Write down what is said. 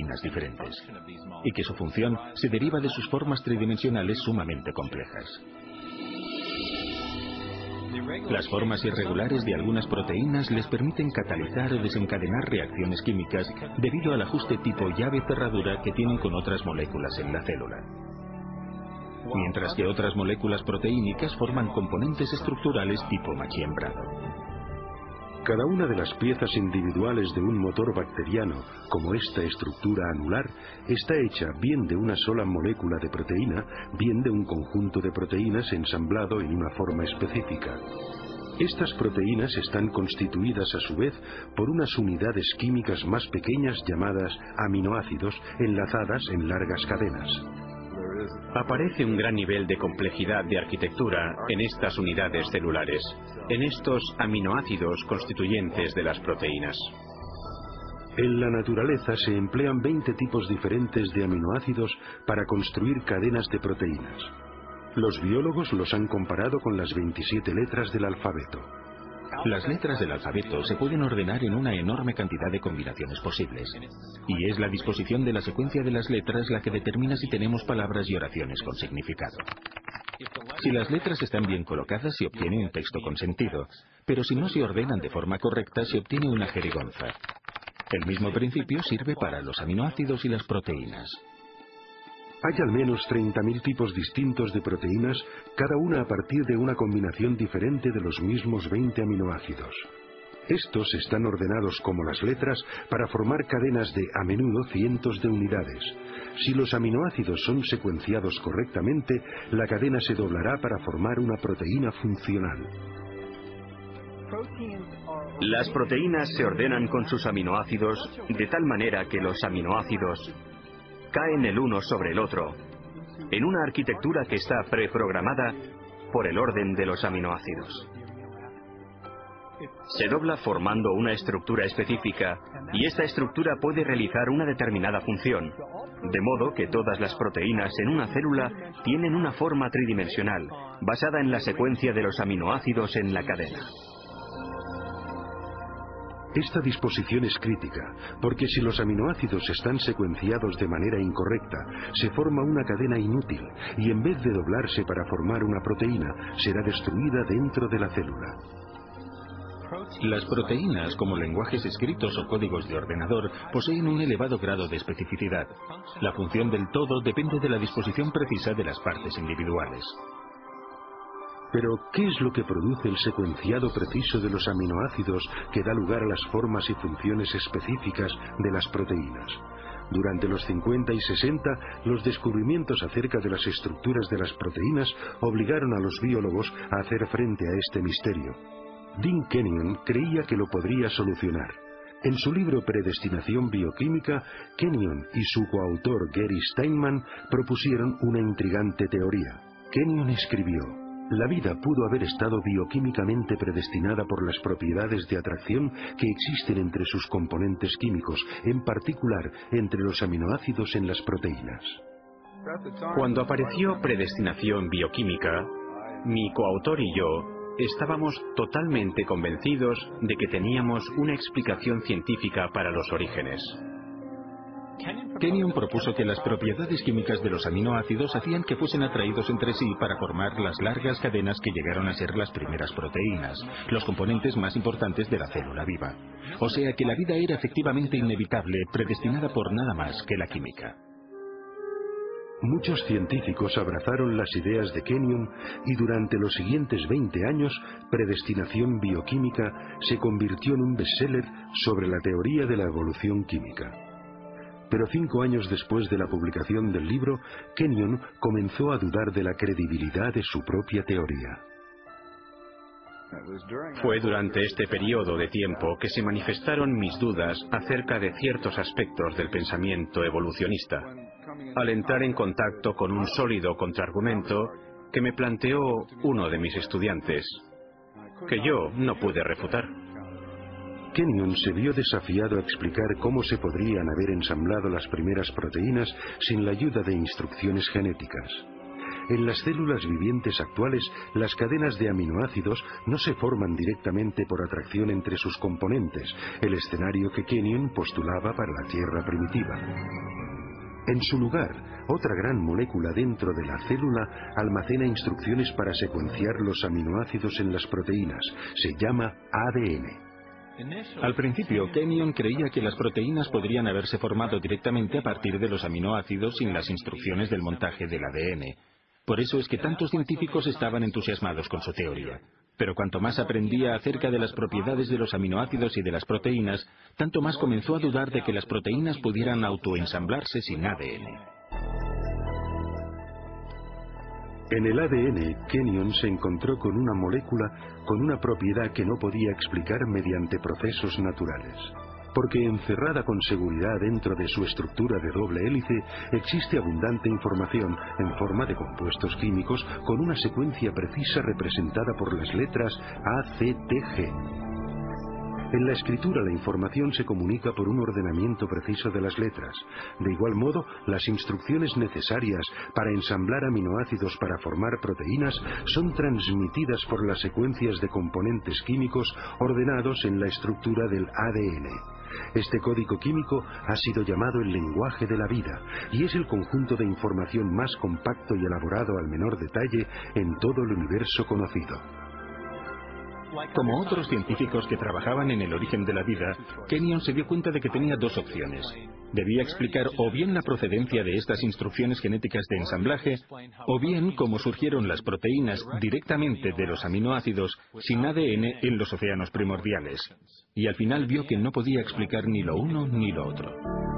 proteínas diferentes, y que su función se deriva de sus formas tridimensionales sumamente complejas. Las formas irregulares de algunas proteínas les permiten catalizar o desencadenar reacciones químicas debido al ajuste tipo llave-cerradura que tienen con otras moléculas en la célula. Mientras que otras moléculas proteínicas forman componentes estructurales tipo machiembrado. Cada una de las piezas individuales de un motor bacteriano, como esta estructura anular, está hecha bien de una sola molécula de proteína, bien de un conjunto de proteínas ensamblado en una forma específica. Estas proteínas están constituidas a su vez por unas unidades químicas más pequeñas llamadas aminoácidos enlazadas en largas cadenas. Aparece un gran nivel de complejidad de arquitectura en estas unidades celulares, en estos aminoácidos constituyentes de las proteínas. En la naturaleza se emplean 20 tipos diferentes de aminoácidos para construir cadenas de proteínas. Los biólogos los han comparado con las 27 letras del alfabeto. Las letras del alfabeto se pueden ordenar en una enorme cantidad de combinaciones posibles, y es la disposición de la secuencia de las letras la que determina si tenemos palabras y oraciones con significado. Si las letras están bien colocadas, se obtiene un texto con sentido, pero si no se ordenan de forma correcta, se obtiene una jerigonza. El mismo principio sirve para los aminoácidos y las proteínas. Hay al menos 30.000 tipos distintos de proteínas, cada una a partir de una combinación diferente de los mismos 20 aminoácidos. Estos están ordenados como las letras para formar cadenas de, a menudo, cientos de unidades. Si los aminoácidos son secuenciados correctamente, la cadena se doblará para formar una proteína funcional. Las proteínas se ordenan con sus aminoácidos de tal manera que los aminoácidos caen el uno sobre el otro, en una arquitectura que está preprogramada por el orden de los aminoácidos. Se dobla formando una estructura específica, y esta estructura puede realizar una determinada función, de modo que todas las proteínas en una célula tienen una forma tridimensional, basada en la secuencia de los aminoácidos en la cadena. Esta disposición es crítica, porque si los aminoácidos están secuenciados de manera incorrecta, se forma una cadena inútil, y en vez de doblarse para formar una proteína, será destruida dentro de la célula. Las proteínas, como lenguajes escritos o códigos de ordenador, poseen un elevado grado de especificidad. La función del todo depende de la disposición precisa de las partes individuales. Pero, ¿qué es lo que produce el secuenciado preciso de los aminoácidos que da lugar a las formas y funciones específicas de las proteínas? Durante los 50 y 60, los descubrimientos acerca de las estructuras de las proteínas obligaron a los biólogos a hacer frente a este misterio. Dean Kenyon creía que lo podría solucionar. En su libro Predestinación bioquímica, Kenyon y su coautor Gary Steinman propusieron una intrigante teoría. Kenyon escribió: la vida pudo haber estado bioquímicamente predestinada por las propiedades de atracción que existen entre sus componentes químicos, en particular entre los aminoácidos en las proteínas. Cuando apareció Predestinación bioquímica, mi coautor y yo estábamos totalmente convencidos de que teníamos una explicación científica para los orígenes. Kenyon propuso que las propiedades químicas de los aminoácidos hacían que fuesen atraídos entre sí para formar las largas cadenas que llegaron a ser las primeras proteínas, los componentes más importantes de la célula viva. O sea que la vida era efectivamente inevitable, predestinada por nada más que la química. Muchos científicos abrazaron las ideas de Kenyon y durante los siguientes 20 años, Predestinación bioquímica se convirtió en un bestseller sobre la teoría de la evolución química. Pero 5 años después de la publicación del libro, Kenyon comenzó a dudar de la credibilidad de su propia teoría. Fue durante este periodo de tiempo que se manifestaron mis dudas acerca de ciertos aspectos del pensamiento evolucionista, al entrar en contacto con un sólido contraargumento que me planteó uno de mis estudiantes, que yo no pude refutar. Kenyon se vio desafiado a explicar cómo se podrían haber ensamblado las primeras proteínas sin la ayuda de instrucciones genéticas. En las células vivientes actuales, las cadenas de aminoácidos no se forman directamente por atracción entre sus componentes, el escenario que Kenyon postulaba para la Tierra primitiva. En su lugar, otra gran molécula dentro de la célula almacena instrucciones para secuenciar los aminoácidos en las proteínas. Se llama ADN. Al principio, Kenyon creía que las proteínas podrían haberse formado directamente a partir de los aminoácidos sin las instrucciones del montaje del ADN. Por eso es que tantos científicos estaban entusiasmados con su teoría. Pero cuanto más aprendía acerca de las propiedades de los aminoácidos y de las proteínas, tanto más comenzó a dudar de que las proteínas pudieran autoensamblarse sin ADN. En el ADN, Kenyon se encontró con una molécula con una propiedad que no podía explicar mediante procesos naturales. Porque encerrada con seguridad dentro de su estructura de doble hélice, existe abundante información en forma de compuestos químicos con una secuencia precisa representada por las letras A, C, T, G. En la escritura la información se comunica por un ordenamiento preciso de las letras. De igual modo, las instrucciones necesarias para ensamblar aminoácidos para formar proteínas son transmitidas por las secuencias de componentes químicos ordenados en la estructura del ADN. Este código químico ha sido llamado el lenguaje de la vida y es el conjunto de información más compacto y elaborado al menor detalle en todo el universo conocido. Como otros científicos que trabajaban en el origen de la vida, Kenyon se dio cuenta de que tenía dos opciones. Debía explicar o bien la procedencia de estas instrucciones genéticas de ensamblaje, o bien cómo surgieron las proteínas directamente de los aminoácidos sin ADN en los océanos primordiales. Y al final vio que no podía explicar ni lo uno ni lo otro.